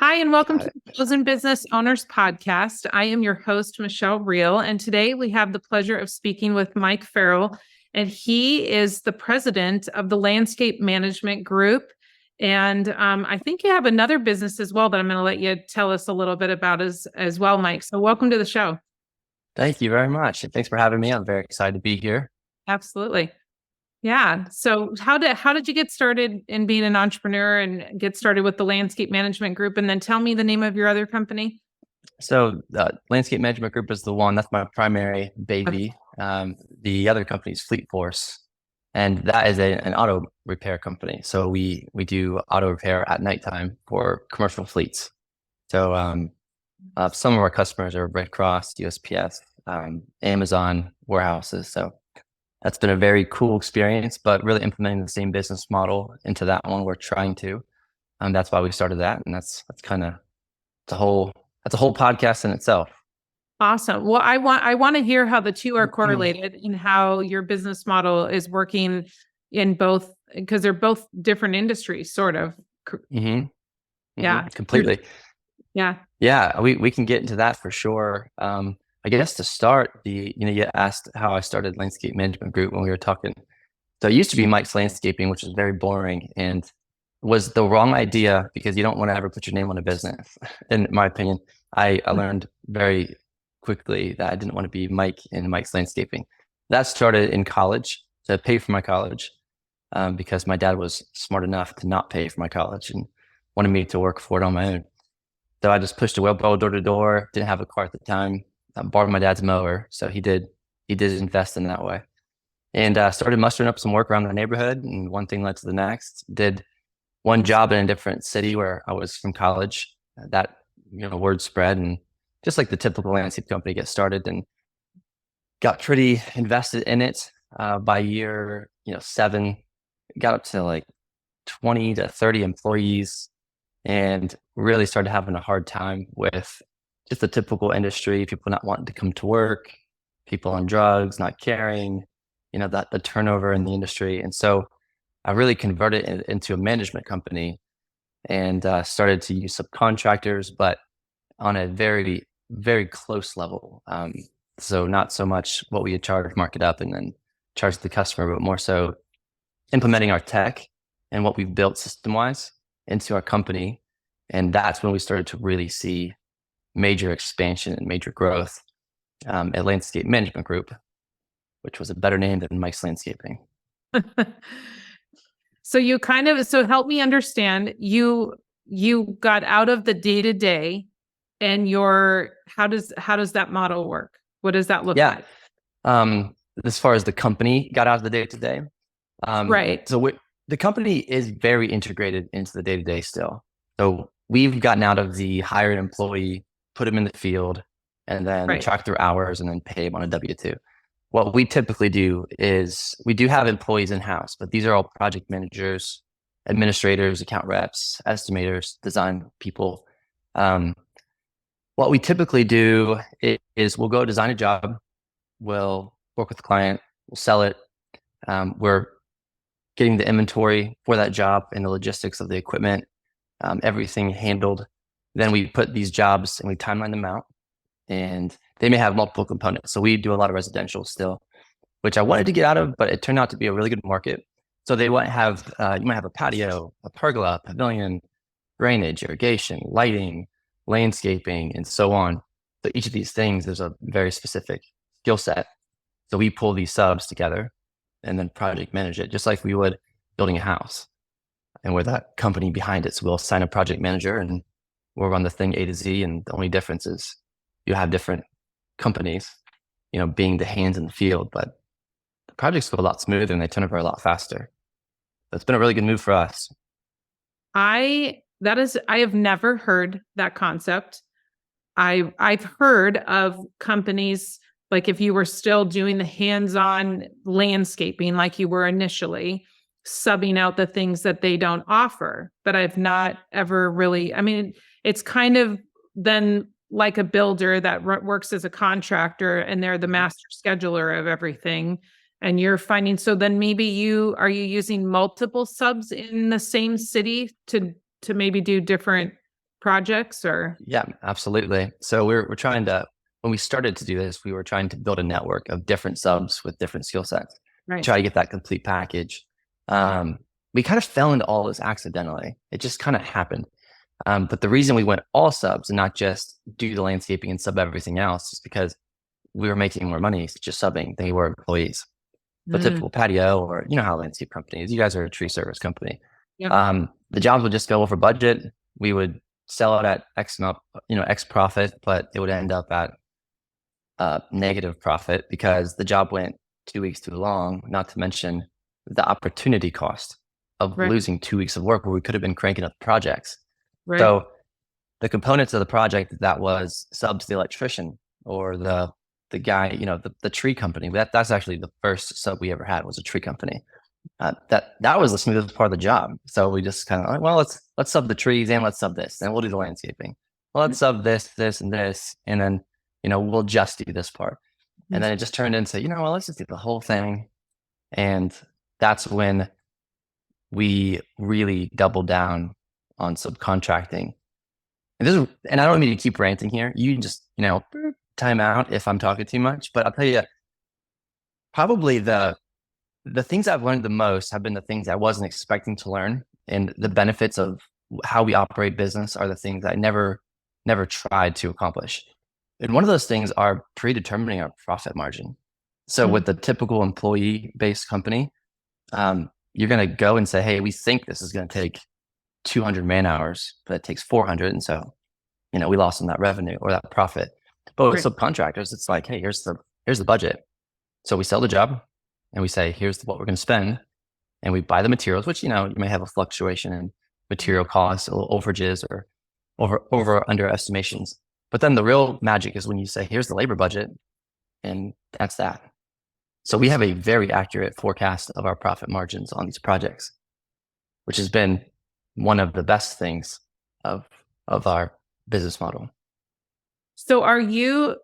Hi, and welcome Got to it. the Chosen Business Owners Podcast. I am your host, Michelle Reel, and today we have the pleasure of speaking with Mike Farrell, and he is the president of the Landscape Management Group. And I think you have another business as well that I'm going to let you tell us a little bit about as well, Mike. So welcome to the show. Thank you very much. And thanks for having me. I'm very excited to be here. Absolutely. Yeah. So how did you get started in being an entrepreneur and get started with the Landscape Management Group? And then tell me the name of your other company. So, Landscape Management Group is the one that's my primary Okay. baby. The other company is Fleet Force, and that is an auto repair company. So we do auto repair at nighttime for commercial fleets. So some of our customers are Red Cross, USPS, Amazon warehouses. So that's been a very cool experience, but really implementing the same business model into that one we're trying to. That's why we started that, and that's kind of the whole that's a whole podcast in itself. Awesome. Well, I want to hear how the two are correlated and how your business model is working in both, because they're both different industries, sort of. hmm Yeah. Completely. Yeah. Yeah, we can get into that for sure. I guess to start, you asked how I started Landscape Management Group when we were talking. So it used to be Mike's Landscaping, which is very boring and was the wrong idea because you don't want to ever put your name on a business. In my opinion, I learned very quickly that I didn't want to be Mike in Mike's Landscaping. That started in college to pay for my college because my dad was smart enough to not pay for my college and wanted me to work for it on my own. So I just pushed a wheelbarrow door to door. Didn't have a car at the time. I borrowed my dad's mower, so he did invest in that way, and started mustering up some work around the neighborhood. And one thing led to the next. Did one job in a different city where I was from college. That word spread, and just like the typical landscape company, get started and got pretty invested in it. By year 7, got up to like 20 to 30 employees and really started having a hard time with just the typical industry, people not wanting to come to work, people on drugs, not caring, that the turnover in the industry. And so I really converted it into a management company and started to use subcontractors, but on a very, very close level. So not so much what we had charged, mark it up, and then charge the customer, but more so implementing our tech and what we've built system-wise into our company. And that's when we started to really see major expansion and major growth at Landscape Management Group, which was a better name than Mike's Landscaping. So help me understand, you got out of the day-to-day and how does that model work? What does that look Yeah. like? As far as the company got out of the day-to-day, Right. the company is very integrated into the day-to-day still. So we've gotten out of the hire an employee, put them in the field, and then Right. track their hours and then pay them on a W-2. What we typically do is we do have employees in-house, but these are all project managers, administrators, account reps, estimators, design people. Um, what we typically do is we'll go design a job, we'll work with the client, we'll sell it. We're getting the inventory for that job and the logistics of the equipment, everything handled. Then we put these jobs and we timeline them out, and they may have multiple components. So we do a lot of residential still, which I wanted to get out of, but it turned out to be a really good market. So they might have you might have a patio, a pergola, pavilion, drainage, irrigation, lighting, landscaping, and so on. So each of these things, there's a very specific skill set. So we pull these subs together and then project manage it, just like we would building a house. And with that company behind it, so we'll assign a project manager and we'll run the thing A to Z. And the only difference is you have different companies, being the hands in the field, but the projects go a lot smoother and they turn over a lot faster. So it's been a really good move for us. I have never heard that concept. I've heard of companies, like if you were still doing the hands-on landscaping like you were initially, subbing out the things that they don't offer. But I've not ever really, I mean, it's kind of then like a builder that works as a contractor and they're the master scheduler of everything. And you're finding, so then maybe are you using multiple subs in the same city to maybe do different projects or? Yeah, absolutely. So we're trying to, when we started to do this, we were trying to build a network of different subs with different skill sets, Right. try to get that complete package. We kind of fell into all this accidentally. It just kind of happened. But the reason we went all subs and not just do the landscaping and sub everything else is because we were making more money just subbing than we were employees. The typical patio, or you know how landscape companies, you guys are a tree service company. Yep. The jobs would just go over budget. We would sell it at X profit, but it would end up at negative profit because the job went 2 weeks too long, not to mention the opportunity cost of Right. losing 2 weeks of work where we could have been cranking up projects. Right. So the components of the project that was subs the electrician or the guy, the tree company. That's actually the first sub we ever had, was a tree company. That was the smoothest part of the job. So we just kind of like, well, let's sub the trees and let's sub this, and we'll do the landscaping. Well, let's sub this, and this, and then we'll just do this part. And then it just turned into, well, let's just do the whole thing. And that's when we really doubled down on subcontracting. And I don't mean to keep ranting here. You just, time out if I'm talking too much, but I'll tell you, probably the things I've learned the most have been the things I wasn't expecting to learn. And the benefits of how we operate business are the things I never tried to accomplish. And one of those things are predetermining our profit margin. So with the typical employee-based company, you're going to go and say, hey, we think this is going to take 200 man hours, but it takes 400. And so, we lost on that revenue or that profit. But with subcontractors, it's like, hey, here's the budget. So we sell the job and we say, here's what we're going to spend. And we buy the materials, which, you may have a fluctuation in material costs or overages or over underestimations. But then the real magic is when you say, here's the labor budget, and that's that. So we have a very accurate forecast of our profit margins on these projects, which has been one of the best things of our business model. So are you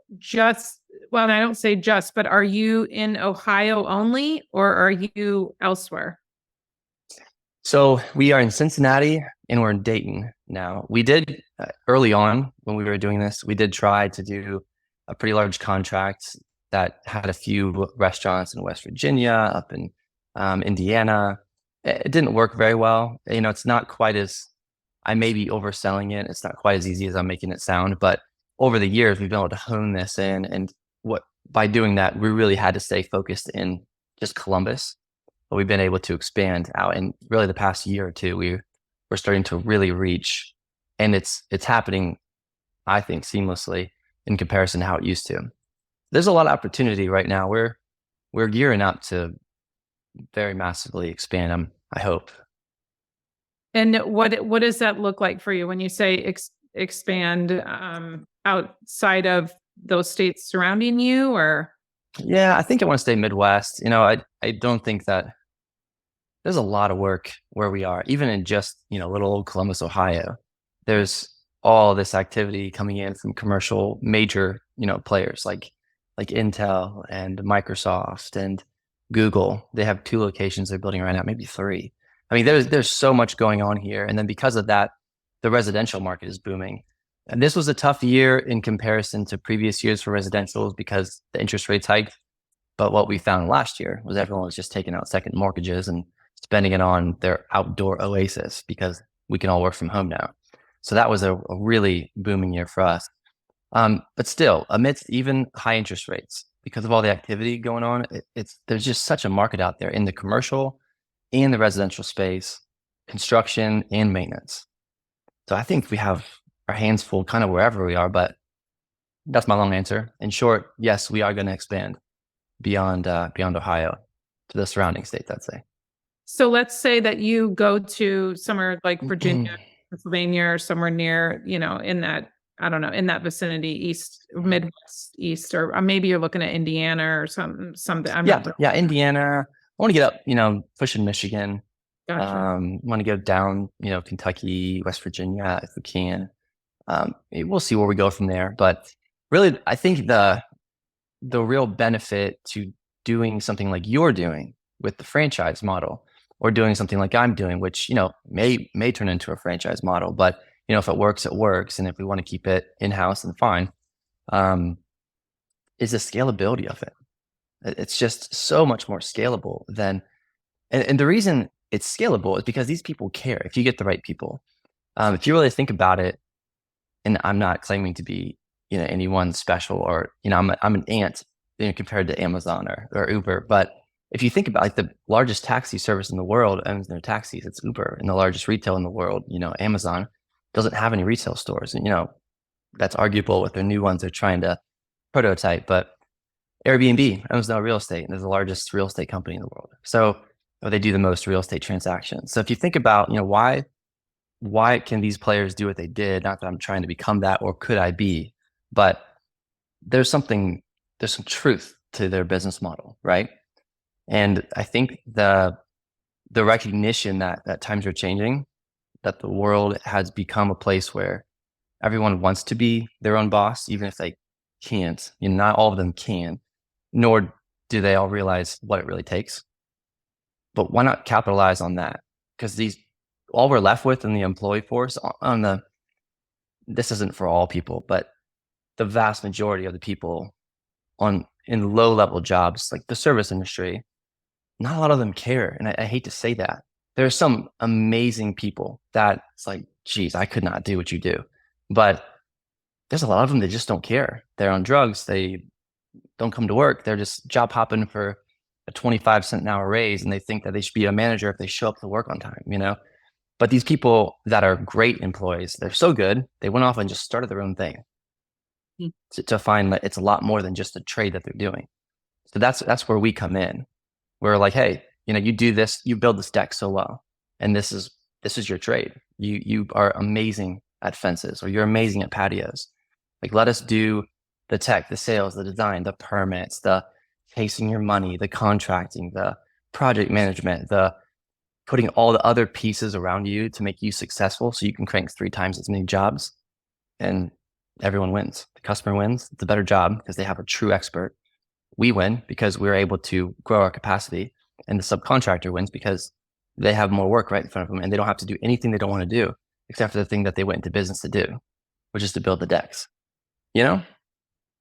well, I don't say just, but are you in Ohio only, or are you elsewhere? So we are in Cincinnati and we're in Dayton now. We did early on when we were doing this, we did try to do a pretty large contract that had a few restaurants in West Virginia, up in Indiana. It didn't work very well. It's not quite as, I may be overselling it. It's not quite as easy as I'm making it sound, but over the years, we've been able to hone this in. And by doing that, we really had to stay focused in just Columbus, but we've been able to expand out. And really the past year or two, we're starting to really reach, and it's happening, I think, seamlessly in comparison to how it used to. There's a lot of opportunity right now. We're gearing up to very massively expand them, I hope. And what does that look like for you when you say expand outside of those states surrounding you, or? Yeah, I think I want to stay Midwest. I don't think that there's a lot of work where we are, even in just, little old Columbus, Ohio. There's all this activity coming in from commercial major, players like Intel and Microsoft and Google. They have 2 locations they're building right now, maybe 3. I mean, there's so much going on here. And then because of that, the residential market is booming. And this was a tough year in comparison to previous years for residentials because the interest rates hiked. But what we found last year was everyone was just taking out second mortgages and spending it on their outdoor oasis because we can all work from home now. So that was a really booming year for us. But still, amidst even high interest rates, because of all the activity going on, there's just such a market out there in the commercial and the residential space, construction and maintenance. So I think we have our hands full kind of wherever we are, but that's my long answer. In short, yes, we are going to expand beyond Ohio to the surrounding states, I'd say. So let's say that you go to somewhere like Virginia, Pennsylvania, or somewhere near, in that, I don't know, in that vicinity, east, Midwest, east, or maybe you're looking at Indiana or something. Yeah, Indiana. I want to get up, pushing Michigan. Gotcha. Want to go down, Kentucky, West Virginia, if we can. We'll see where we go from there. But really, I think the real benefit to doing something like you're doing with the franchise model, or doing something like I'm doing, which may turn into a franchise model, but if it works, it works. And if we want to keep it in-house, then fine. Is the scalability of it. It's just so much more scalable than, and the reason it's scalable is because these people care if you get the right people. If you really think about it, and I'm not claiming to be, anyone special, or, I'm an ant, compared to Amazon or Uber. But if you think about, like, the largest taxi service in the world owns their taxis, it's Uber. And the largest retail in the world, Amazon, doesn't have any retail stores. And, that's arguable with their new ones they're trying to prototype. But Airbnb owns no real estate, and they're the largest real estate company in the world. So, or they do the most real estate transactions. So if you think about, why can these players do what they did? Not that I'm trying to become that, or could I be, but there's some truth to their business model, right? And I think the recognition that times are changing, that the world has become a place where everyone wants to be their own boss, even if they can't. Not all of them can, nor do they all realize what it really takes. But why not capitalize on that? Because all we're left with in the employee force this isn't for all people, but the vast majority of the people in low level jobs, like the service industry, not a lot of them care. And I hate to say that. There are some amazing people that it's like, geez, I could not do what you do. But there's a lot of them that just don't care. They're on drugs. They don't come to work. They're just job hopping for a 25-cent an hour raise, and they think that they should be a manager if they show up to work on time, But these people that are great employees, they're so good, they went off and just started their own thing to find that it's a lot more than just a trade that they're doing. So that's where we come in. We're like, hey, you do this, you build this deck so well, and this is your trade. You are amazing at fences, or you're amazing at patios. Like, let us do the tech, the sales, the design, the permits, the chasing your money, the contracting, the project management, the putting all the other pieces around you to make you successful so you can crank 3 times as many jobs, and everyone wins. The customer wins. It's a better job because they have a true expert. We win because we're able to grow our capacity, and the subcontractor wins because they have more work right in front of them, and they don't have to do anything they don't want to do except for the thing that they went into business to do, which is to build the decks,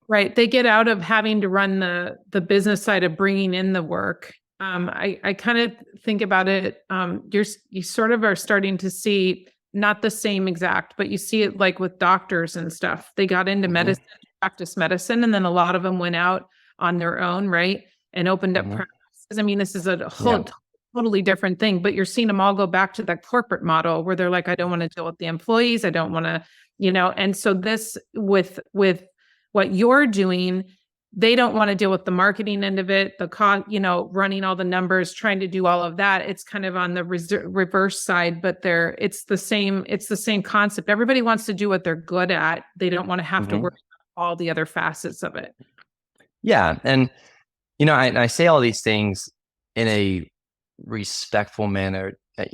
Right. They get out of having to run the business side of bringing in the work. I kind of think about it. You sort of are starting to see not the same exact, but you see it like with doctors and stuff. They got into medicine, practice medicine, and then a lot of them went out on their own, right, and opened up practices. I mean, this is a whole totally different thing, but you're seeing them all go back to that corporate model where they're like, I don't want to deal with the employees. I don't want to, and so this with what you're doing, they don't want to deal with the marketing end of it, the cost, running all the numbers, trying to do all of that. It's kind of on the reverse side, but it's the same concept. Everybody wants to do what they're good at. They don't want to have to work on all the other facets of it. Yeah. And, I say all these things in a respectful manner I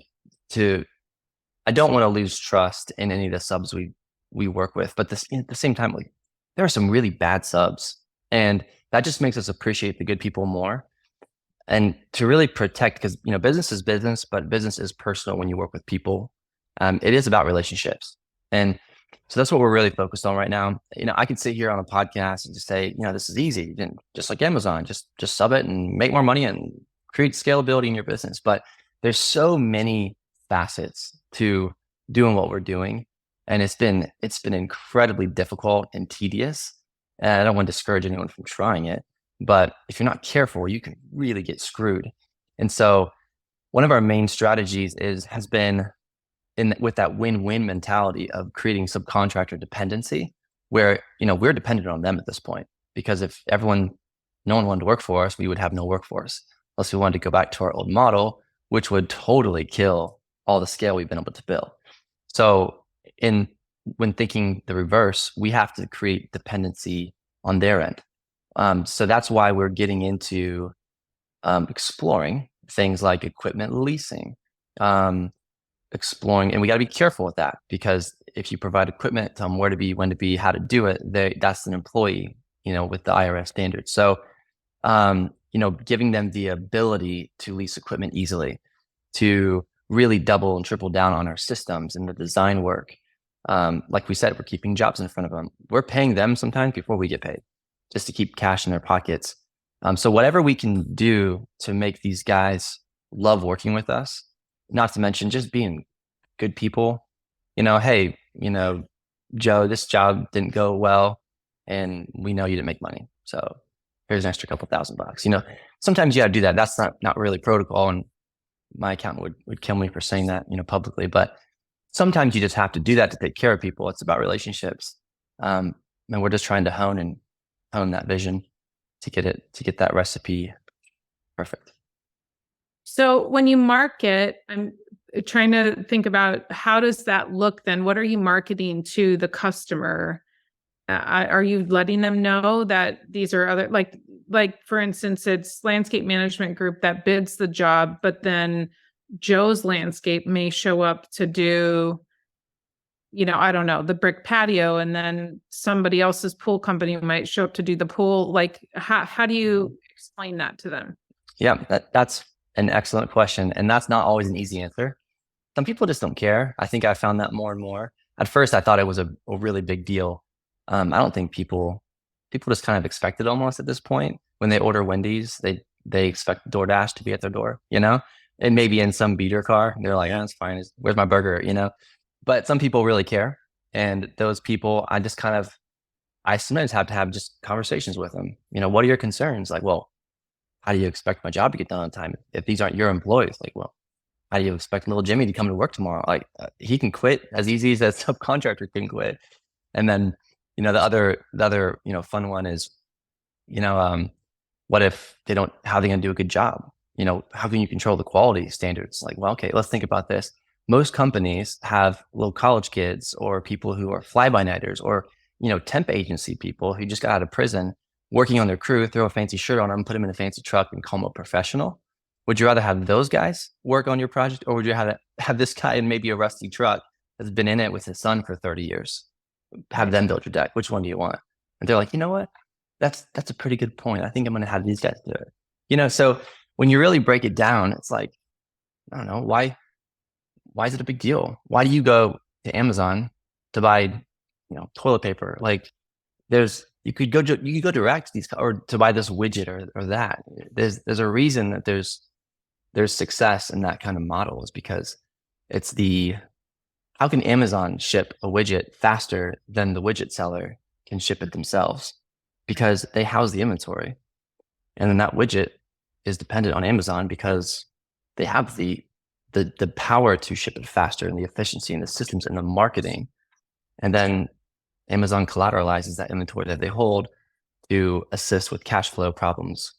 don't want to lose trust in any of the subs we work with, but at the same time, like, there are some really bad subs, and that just makes us appreciate the good people more, and to really protect, because business is business, but business is personal when you work with people. It is about relationships, and so that's what we're really focused on right now. I can sit here on a podcast and just say, this is easy, and just like Amazon, just sub it and make more money and create scalability in your business. But there's so many facets to doing what we're doing. And it's been incredibly difficult and tedious. And I don't want to discourage anyone from trying it, but if you're not careful, you can really get screwed. And so one of our main strategies has been with that win-win mentality of creating subcontractor dependency, where, we're dependent on them at this point, because if no one wanted to work for us, we would have no workforce, unless we wanted to go back to our old model, which would totally kill all the scale we've been able to build. So when thinking the reverse, we have to create dependency on their end. So that's why we're getting into exploring things like equipment leasing, exploring, and we got to be careful with that, because if you provide equipment, tell them where to be, when to be, how to do it, that's an employee, with the IRS standards. So, giving them the ability to lease equipment easily, to really double and triple down on our systems and the design work. Like we said, we're keeping jobs in front of them. We're paying them sometimes before we get paid, just to keep cash in their pockets. So whatever we can do to make these guys love working with us, not to mention just being good people. Hey, Joe, this job didn't go well, and we know you didn't make money, so here's an extra couple $1,000. Sometimes you got to do that. That's not really protocol, and my accountant would kill me for saying that, publicly. But sometimes you just have to do that to take care of people. It's about relationships, and we're just trying to hone that vision to get that recipe perfect. So when you market, I'm trying to think about how does that look then? What are you marketing to the customer? Are you letting them know that these are other, like for instance, it's landscape management group that bids the job, but then Joe's landscape may show up to do, I don't know, the brick patio, and then somebody else's pool company might show up to do the pool. Like how do you explain that to them? Yeah, that's an excellent question. And that's not always an easy answer. Some people just don't care. I think I found that more and more. At first, I thought it was a really big deal. I don't think people just kind of expect it almost at this point. When they order Wendy's, they expect DoorDash to be at their door, and maybe in some beater car, they're like, it's fine. Where's my burger, But some people really care. And those people, I sometimes have to have just conversations with them. What are your concerns? Like, well, how do you expect my job to get done on time if these aren't your employees? Like, well, how do you expect little Jimmy to come to work tomorrow? Like, he can quit as easy as a subcontractor can quit. And then, the other, fun one is, what if how are they going to do a good job? How can you control the quality standards? Like, well, okay, let's think about this. Most companies have little college kids or people who are fly-by-nighters or, temp agency people who just got out of prison working on their crew, throw a fancy shirt on them, put them in a fancy truck and call them a professional. Would you rather have those guys work on your project, or would you have this guy in maybe a rusty truck that's been in it with his son for 30 years? Have them build your deck. Which one do you want? And they're like, you know what? That's a pretty good point. I think I'm going to have these guys do it. So when you really break it down, it's like, I don't know, why is it a big deal? Why do you go to Amazon to buy, toilet paper? Like, you could go direct to these, or to buy this widget or that. There's a reason that there's success in that kind of model, is because it's how can Amazon ship a widget faster than the widget seller can ship it themselves? Because they house the inventory. And then that widget is dependent on Amazon because they have the power to ship it faster, and the efficiency and the systems and the marketing. And then Amazon collateralizes that inventory that they hold to assist with cash flow problems,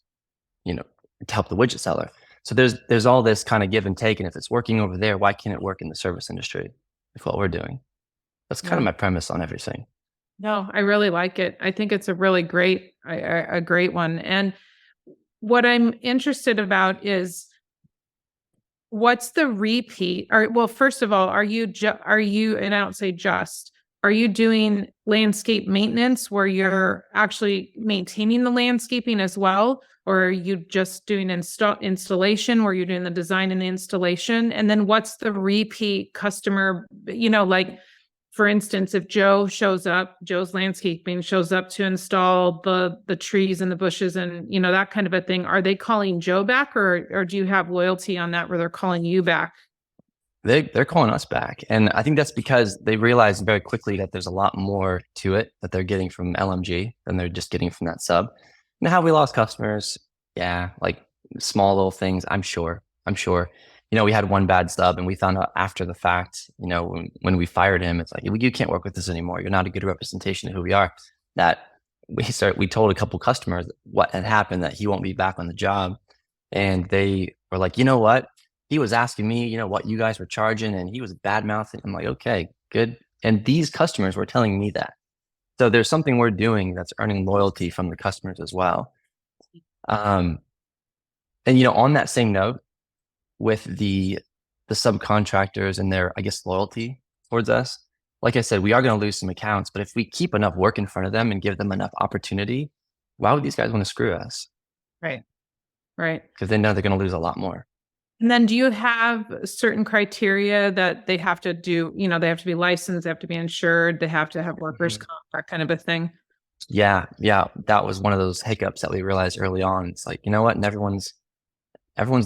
to help the widget seller. So there's all this kind of give and take. And if it's working over there, why can't it work in the service industry with what we're doing? That's kind of my premise on everything. No, I really like it. I think it's a really great, a great one. And what I'm interested about is, what's the repeat? Well, first of all, are you, and I don't say just, are you doing landscape maintenance where you're actually maintaining the landscaping as well? Or are you just doing installation where you're doing the design and the installation? And then what's the repeat customer, like, for instance, if Joe's landscaping shows up to install the trees and the bushes and, that kind of a thing, are they calling Joe back, or do you have loyalty on that where they're calling you back? They're calling us back. And I think that's because they realize very quickly that there's a lot more to it that they're getting from LMG than they're just getting from that sub. Now, have we lost customers? Yeah, like small little things, I'm sure. We had one bad sub, and we found out after the fact, when we fired him, it's like, you can't work with us anymore. You're not a good representation of who we are. That we told a couple customers what had happened, that he won't be back on the job. And they were like, you know what? He was asking me, what you guys were charging, and he was bad mouthing. I'm like, okay, good. And these customers were telling me that. So there's something we're doing that's earning loyalty from the customers as well. And on that same note, with the subcontractors and their, I guess, loyalty towards us, like I said, we are going to lose some accounts, but if we keep enough work in front of them and give them enough opportunity, why would these guys want to screw us? Right. Because they know they're going to lose a lot more. And then do you have certain criteria that they have to do? They have to be licensed, they have to be insured, they have to have workers' comp, that kind of a thing. Yeah, yeah, that was one of those hiccups that we realized early on. It's like, you know what? And everyone's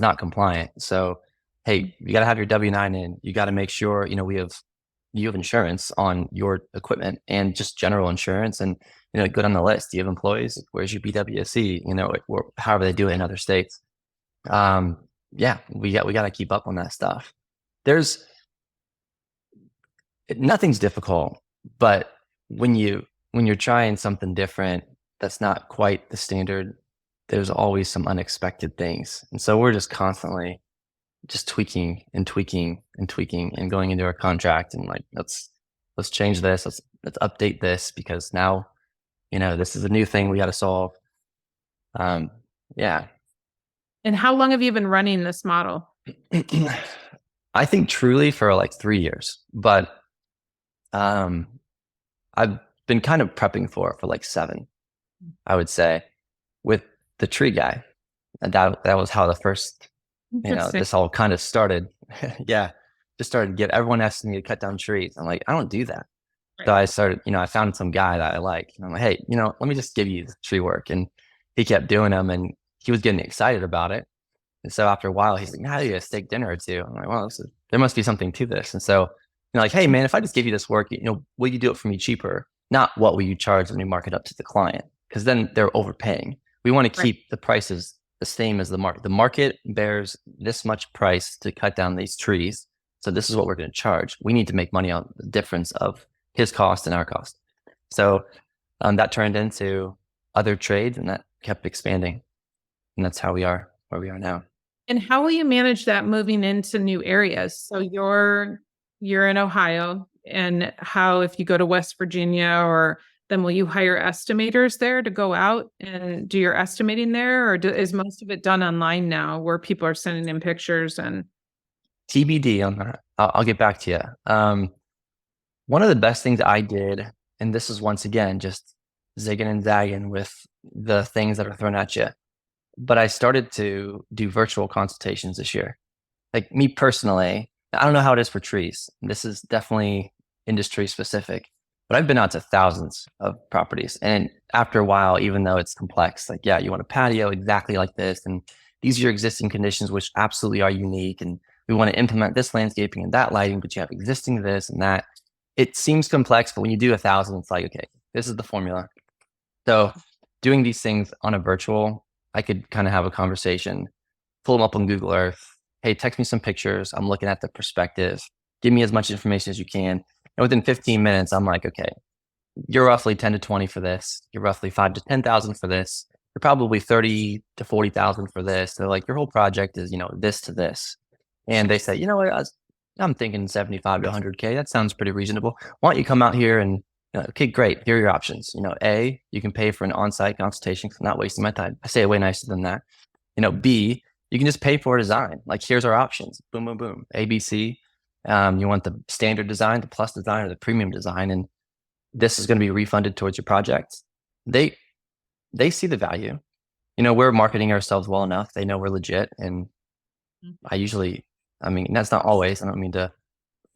not compliant. So, hey, you got to have your W-9 in. You got to make sure, you have insurance on your equipment and just general insurance, and go down the list. Do you have employees? Where's your BWSC? Or however they do it in other states. Um, yeah, we got to keep up on that stuff. There's Nothing's difficult, but when you're trying something different that's not quite the standard, there's always some unexpected things. And so we're just constantly just tweaking and tweaking and tweaking and going into our contract and like, let's change this, let's update this because now, this is a new thing we got to solve. Yeah. And how long have you been running this model? I think truly for like 3 years, but I've been kind of prepping for like 7, I would say, with the tree guy. And that was how the first, this all kind of started. Yeah. Just started get everyone asking me to cut down trees. I'm like, I don't do that. Right. So I started, I found some guy that I like. And I'm like, hey, let me just give you the tree work. And he kept doing them and he was getting excited about it. And so after a while, he's like, now you get a steak dinner or two. I'm like, well, there must be something to this. And so, like, hey, man, if I just give you this work, will you do it for me cheaper? Not what will you charge when you mark it up to the client? Because then they're overpaying. We want to keep the prices the same as the market. The market bears this much price to cut down these trees. So this is what we're going to charge. We need to make money on the difference of his cost and our cost. So that turned into other trades and that kept expanding. And that's how we are where we are now. And how will you manage that moving into new areas? So you're in Ohio, and how, if you go to West Virginia, or then will you hire estimators there to go out and do your estimating there? Or is most of it done online now where people are sending in pictures and TBD on that? I'll get back to you. One of the best things I did, and this is once again, just zigging and zagging with the things that are thrown at you, but I started to do virtual consultations this year. Like me personally, I don't know how it is for trees. This is definitely industry specific, but I've been out to thousands of properties. And after a while, even though it's complex, like, yeah, you want a patio exactly like this. And these are your existing conditions, which absolutely are unique. And we want to implement this landscaping and that lighting, but you have existing this and that. It seems complex, but when you do 1,000, it's like, okay, this is the formula. So doing these things on a virtual, I could kind of have a conversation, pull them up on Google Earth. Hey, text me some pictures. I'm looking at the perspective. Give me as much information as you can. And within 15 minutes, I'm like, okay, you're roughly 10 to 20 for this. You're roughly 5 to 10,000 for this. You're probably 30 to 40,000 for this. They're like, your whole project is, this to this. And they say, what, I'm thinking 75 to 100K. That sounds pretty reasonable. Why don't you come out here and, okay, great. Here are your options. A, you can pay for an on-site consultation because I'm not wasting my time. I say it way nicer than that. B, you can just pay for a design. Like, here's our options. Boom, boom, boom. ABC. You want the standard design, the plus design, or the premium design, and this is going to be refunded towards your project. They see the value. We're marketing ourselves well enough. They know we're legit, and that's not always. I don't mean to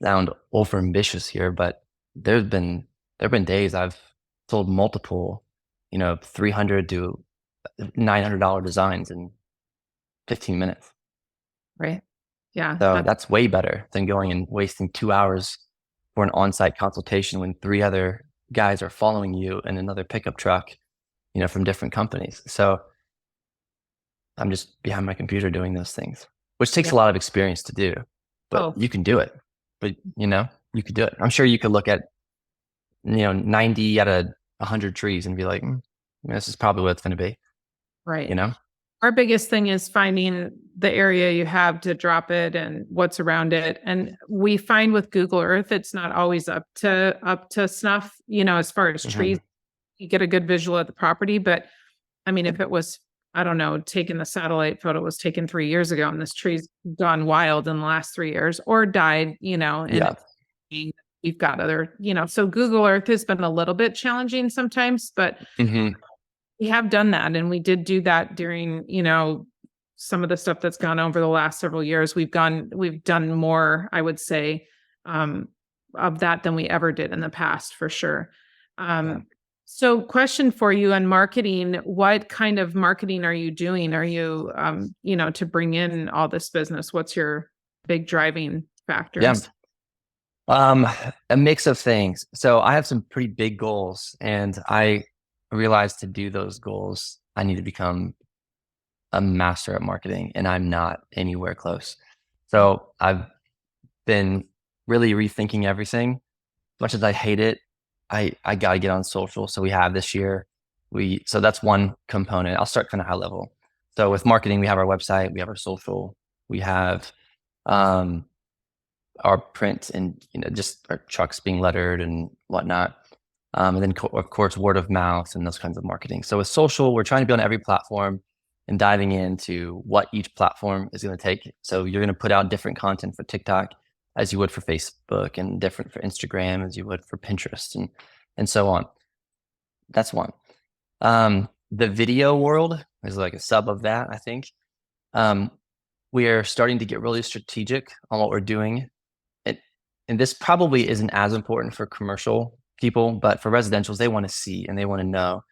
sound over ambitious here, but there've been days I've sold multiple, $300 to $900 designs in 15 minutes. right? Yeah. So that's way better than going and wasting 2 hours for an on-site consultation when 3 other guys are following you in another pickup truck, from different companies. So I'm just behind my computer doing those things, which takes a lot of experience to do, but you can do it. But, you could do it. I'm sure you could look at, 90 out of 100 trees and be like, this is probably what it's going to be. Right. Our biggest thing is finding the area you have to drop it and what's around it. And we find with Google Earth, it's not always up to snuff, as far as trees. You get a good visual of the property. But I mean, if it was, I don't know, taking the satellite photo was taken 3 years ago and this tree's gone wild in the last 3 years or died, and we've got other, so Google Earth has been a little bit challenging sometimes, but we have done that. And we did do that during, some of the stuff that's gone over the last several years. We've done more, I would say, of that than we ever did in the past, for sure. Yeah. So question for you on marketing, what kind of marketing are you doing? Are you, to bring in all this business? What's your big driving factors? A mix of things. So I have some pretty big goals, and I realized to do those goals, I need to become a master at marketing, and I'm not anywhere close. So I've been really rethinking everything. As much as I hate it, I gotta get on social. So we have this year, so that's one component. I'll start kind of high level. So with marketing, we have our website, we have our social, we have um, our print, and just our trucks being lettered and whatnot. And then of course word of mouth and those kinds of marketing. So with social, we're trying to be on every platform and diving into what each platform is going to take. So you're going to put out different content for TikTok as you would for Facebook, and different for Instagram as you would for Pinterest, and so on. That's one. The video world is like a sub of that, I think. We are starting to get really strategic on what we're doing. And this probably isn't as important for commercial people, but for residentials, they want to see and they want to know.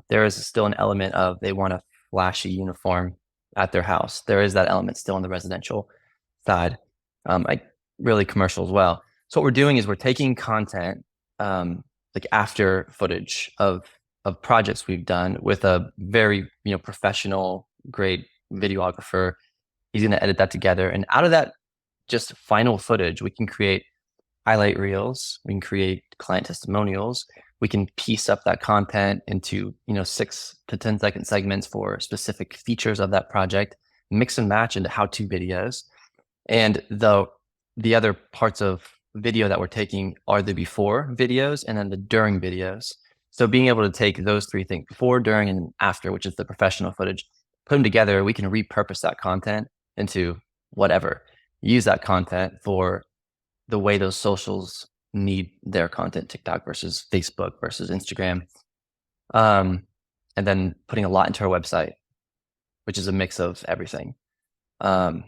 There is still an element of they want a flashy uniform at their house. There is that element still on the residential side, like really commercial as well. So what we're doing is we're taking content, like after footage of projects we've done with a very professional, great videographer. He's going to edit that together, and out of that just final footage, we can create highlight reels, we can create client testimonials, we can piece up that content into 6 to 10 second segments for specific features of that project, mix and match into how-to videos. And the other parts of video that we're taking are the before videos and then the during videos. So being able to take those 3 things, before, during, and after, which is the professional footage, put them together, we can repurpose that content into whatever. Use that content for the way those socials need their content, TikTok versus Facebook versus Instagram. And then putting a lot into our website, which is a mix of everything. Blogs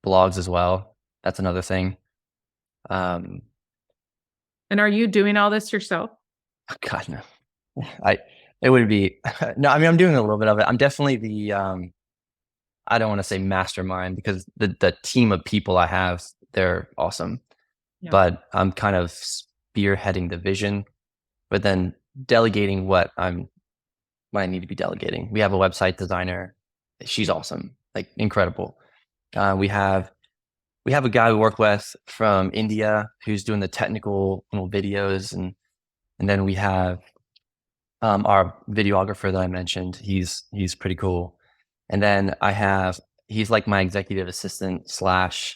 as well. That's another thing. And are you doing all this yourself? God, no. It would be, no, I mean, I'm doing a little bit of it. I'm definitely the, I don't want to say mastermind, because the team of people I have, they're awesome. Yeah. But I'm kind of spearheading the vision, but then delegating what I need to be delegating. We have a website designer. She's awesome, like incredible. We have a guy we work with from India who's doing the technical videos, and then we have our videographer that I mentioned. He's pretty cool. And then he's like my executive assistant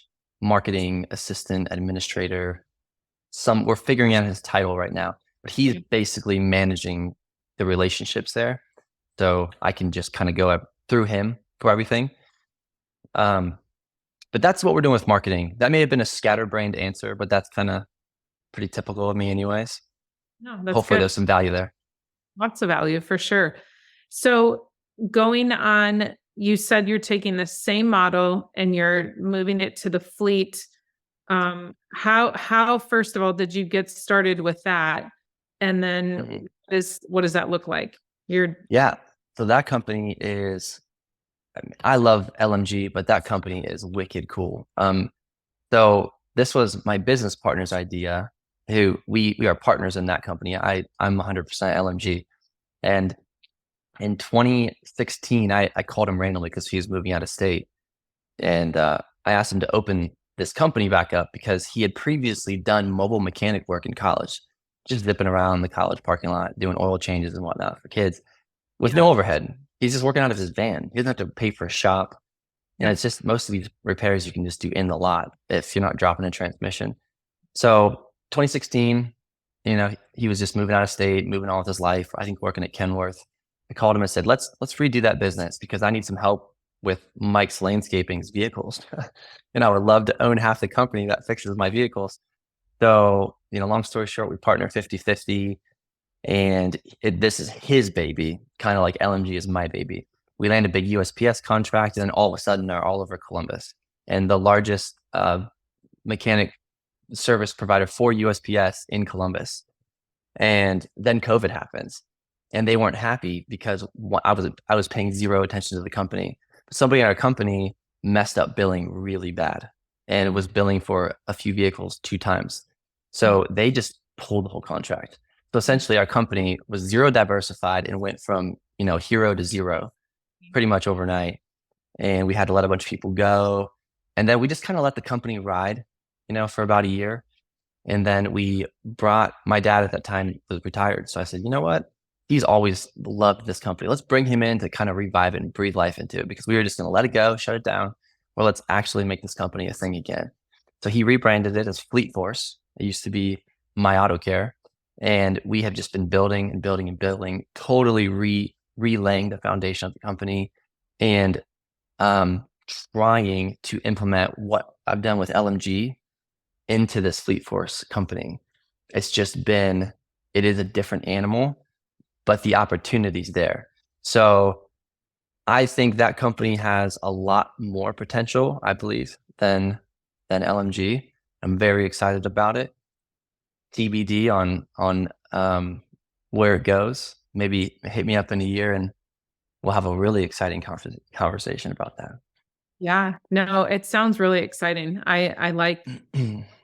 / marketing assistant administrator. We're figuring out his title right now, but he's basically managing the relationships there. So I can just kind of go through him for everything. But that's what we're doing with marketing. That may have been a scatterbrained answer, but that's kind of pretty typical of me anyways. No, that's hopefully good. There's some value there. Lots of value for sure. So going on, you said you're taking the same model and you're moving it to the fleet. How first of all did you get started with that? And then what does that look like? So that company is, I love LMG, but that company is wicked cool. So this was my business partner's idea, who we are partners in that company. I'm 100% LMG. And in 2016, I called him randomly because he was moving out of state. And I asked him to open this company back up because he had previously done mobile mechanic work in college, just zipping around the college parking lot, doing oil changes and whatnot for kids with no overhead. He's just working out of his van. He doesn't have to pay for a shop. And it's just most of these repairs you can just do in the lot if you're not dropping a transmission. So 2016, he was just moving out of state, moving on with his life, I think working at Kenworth. I called him and said, let's redo that business because I need some help with Mike's Landscaping's vehicles. And I would love to own half the company that fixes my vehicles. So, long story short, we partner 50-50, and this is his baby, kind of like LMG is my baby. we land a big USPS contract, and then all of a sudden they're all over Columbus. And the largest mechanic service provider for USPS in Columbus. And then COVID happens, and they weren't happy because I was paying zero attention to the company. Somebody in our company messed up billing really bad, and it was billing for a few vehicles 2 times. So they just pulled the whole contract. So essentially, our company was zero diversified and went from hero to zero pretty much overnight. And we had to let a bunch of people go, and then we just kind of let the company ride, for about a year. And then we brought my dad at that time was retired. So I said, you know what? He's always loved this company. Let's bring him in to kind of revive it and breathe life into it, because we were just going to let it go, shut it down, or let's actually make this company a thing again. So he rebranded it as Fleet Force. It used to be My Auto Care. And we have just been building and building and building, totally relaying the foundation of the company, and trying to implement what I've done with LMG into this Fleet Force company. It's just been, it is a different animal, but the opportunity's there. So I think that company has a lot more potential, I believe, than LMG. I'm very excited about it. TBD on where it goes. Maybe hit me up in a year and we'll have a really exciting conversation about that. Yeah, no, it sounds really exciting. I like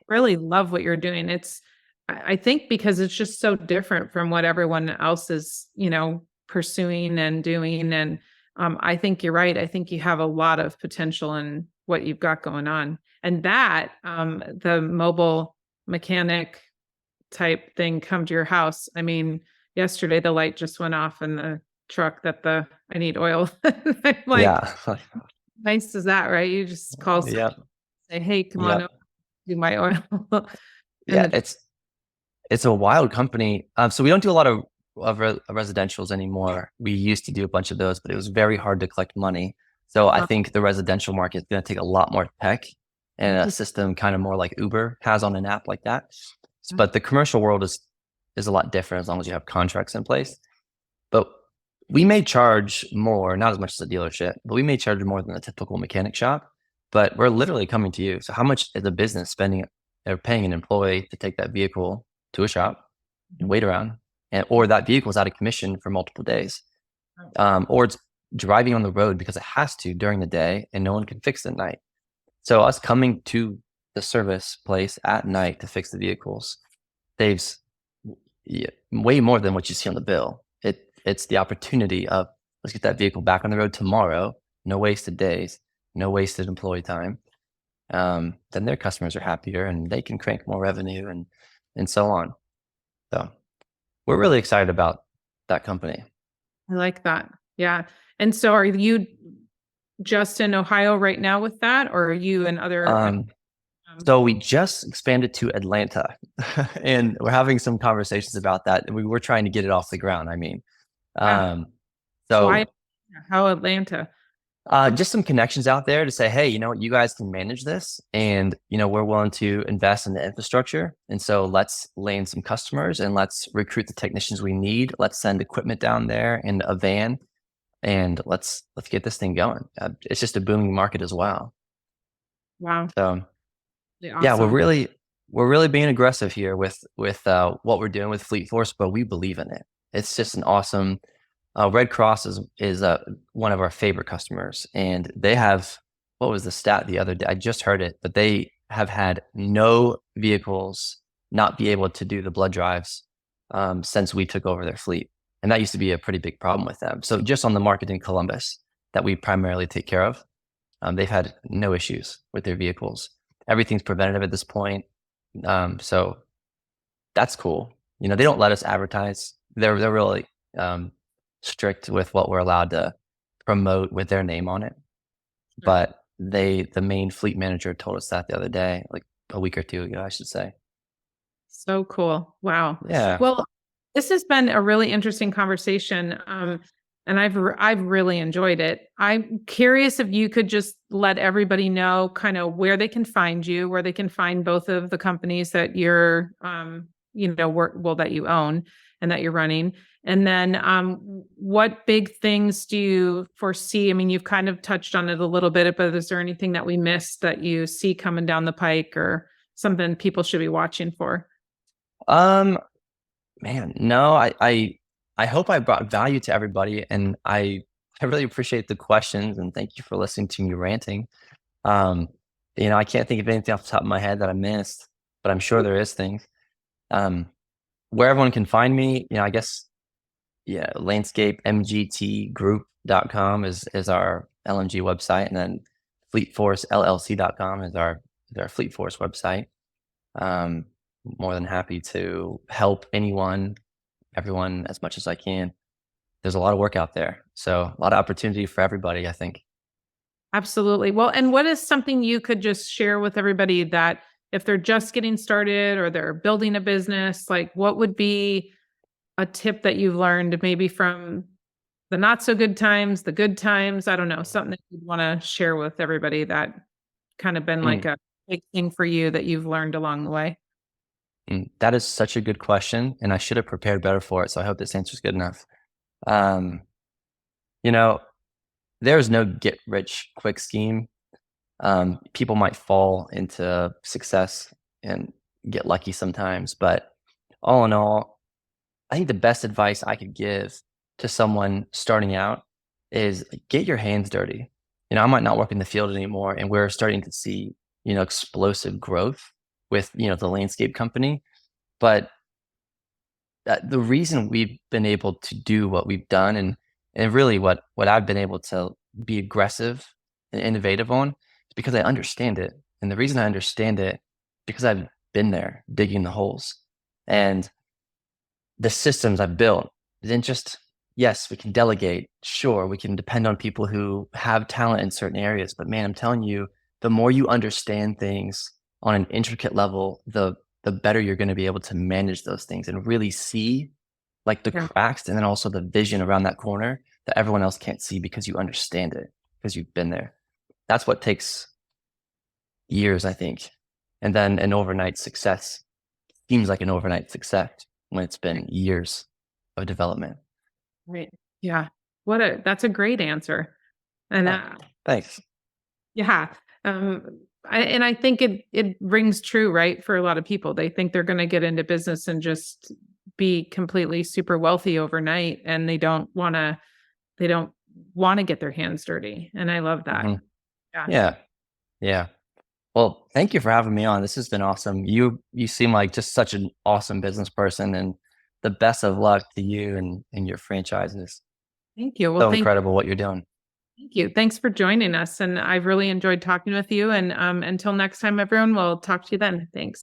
really love what you're doing. I think because it's just so different from what everyone else is, pursuing and doing. And I think you're right. I think you have a lot of potential in what you've got going on. And that the mobile mechanic type thing come to your house. I mean, yesterday the light just went off in the truck that I need oil. I'm like, Yeah. nice is that, right? You just call someone, Yep. say, hey, come on Yep. over, do my oil. Yeah. And It's a wild company. So we don't do a lot of residentials anymore. We used to do a bunch of those, but it was very hard to collect money. So I think the residential market is going to take a lot more tech and a system kind of more like Uber has on an app like that. But the commercial world is a lot different as long as you have contracts in place. But we may charge more, not as much as a dealership, but we may charge more than a typical mechanic shop. But we're literally coming to you. So how much is a business spending or paying an employee to take that vehicle to a shop and wait around, or that vehicle is out of commission for multiple days, or it's driving on the road because it has to during the day and no one can fix it at night. So us coming to the service place at night to fix the vehicles saves way more than what you see on the bill. It's the opportunity of, let's get that vehicle back on the road tomorrow, no wasted days, no wasted employee time. Then their customers are happier and they can crank more revenue and so on. So we're really excited about that company. I like that. Yeah. And so are you just in Ohio right now with that, or are you in other? So we just expanded to Atlanta and we're having some conversations about that. And we were trying to get it off the ground. I mean, so why, how Atlanta? just some connections out there to say, hey, you guys can manage this, and we're willing to invest in the infrastructure. And so let's land some customers and let's recruit the technicians we need. Let's send equipment down there in a van, and let's get this thing going. It's just a booming market as well. Wow. So Awesome. yeah, we're really being aggressive here with what we're doing with Fleet Force, but we believe in it. It's just an awesome. Red Cross is one of our favorite customers, and they have, what was the stat the other day? I just heard it, but they have had no vehicles not be able to do the blood drives since we took over their fleet, and that used to be a pretty big problem with them. So just on the market in Columbus that we primarily take care of, they've had no issues with their vehicles. Everything's preventative at this point, so that's cool. They don't let us advertise. They're really strict with what we're allowed to promote with their name on it. But the main fleet manager told us that the other day, like a week or two ago, I should say. So cool. Wow. Yeah. Well, this has been a really interesting conversation. And I've really enjoyed it. I'm curious if you could just let everybody know kind of where they can find you, where they can find both of the companies that you're, that you own and that you're running, And then what big things do you foresee? I mean, you've kind of touched on it a little bit, but is there anything that we missed that you see coming down the pike or something people should be watching for? Um, Man, no, I hope I brought value to everybody, and I really appreciate the questions, and thank you for listening to me ranting. Um, I can't think of anything off the top of my head that I missed, but I'm sure there is things. Um, where everyone can find me, I guess, yeah, landscapemgtgroup.com is our LMG website, and then fleetforcellc.com is our Fleet Force website. Um, More than happy to help everyone as much as I can. There's a lot of work out there, so a lot of opportunity for everybody, I think. Absolutely. Well, and what is something you could just share with everybody that if they're just getting started or they're building a business, like what would be a tip that you've learned maybe from the not so good times, the good times? I don't know, something that you'd want to share with everybody that kind of been like Mm, a big thing for you that you've learned along the way. that is such a good question, and I should have prepared better for it, so I hope this answer is good enough. Um, you know, there is no get rich quick scheme. People might fall into success and get lucky sometimes, but all in all, I think the best advice I could give to someone starting out is get your hands dirty. I might not work in the field anymore, and we're starting to see, explosive growth with, the landscape company. But the reason we've been able to do what we've done, and really what I've been able to be aggressive and innovative on, is because I understand it. And the reason I understand it, because I've been there digging the holes. And the systems I've built, then just yes, we can delegate. Sure, we can depend on people who have talent in certain areas. But man, I'm telling you, the more you understand things on an intricate level, the better you're going to be able to manage those things and really see like the Yeah. cracks and then also the vision around that corner that everyone else can't see because you understand it, because you've been there. That's what takes years, I think. And then an overnight success seems like an overnight success when it's been years of development. Right. Yeah. That's a great answer. And Oh, thanks. yeah. Um, I think it rings true, right? For a lot of people, they think they're going to get into business and just be completely super wealthy overnight, and they don't want to get their hands dirty. And I love that. hmm Yeah. Yeah, yeah. Well, thank you for having me on. This has been awesome. You seem like just such an awesome business person, and the best of luck to you and your franchises. Thank you. Well, So incredible what you're doing. thank you. Thanks for joining us. And I've really enjoyed talking with you. And until next time, everyone, we'll talk to you then. Thanks.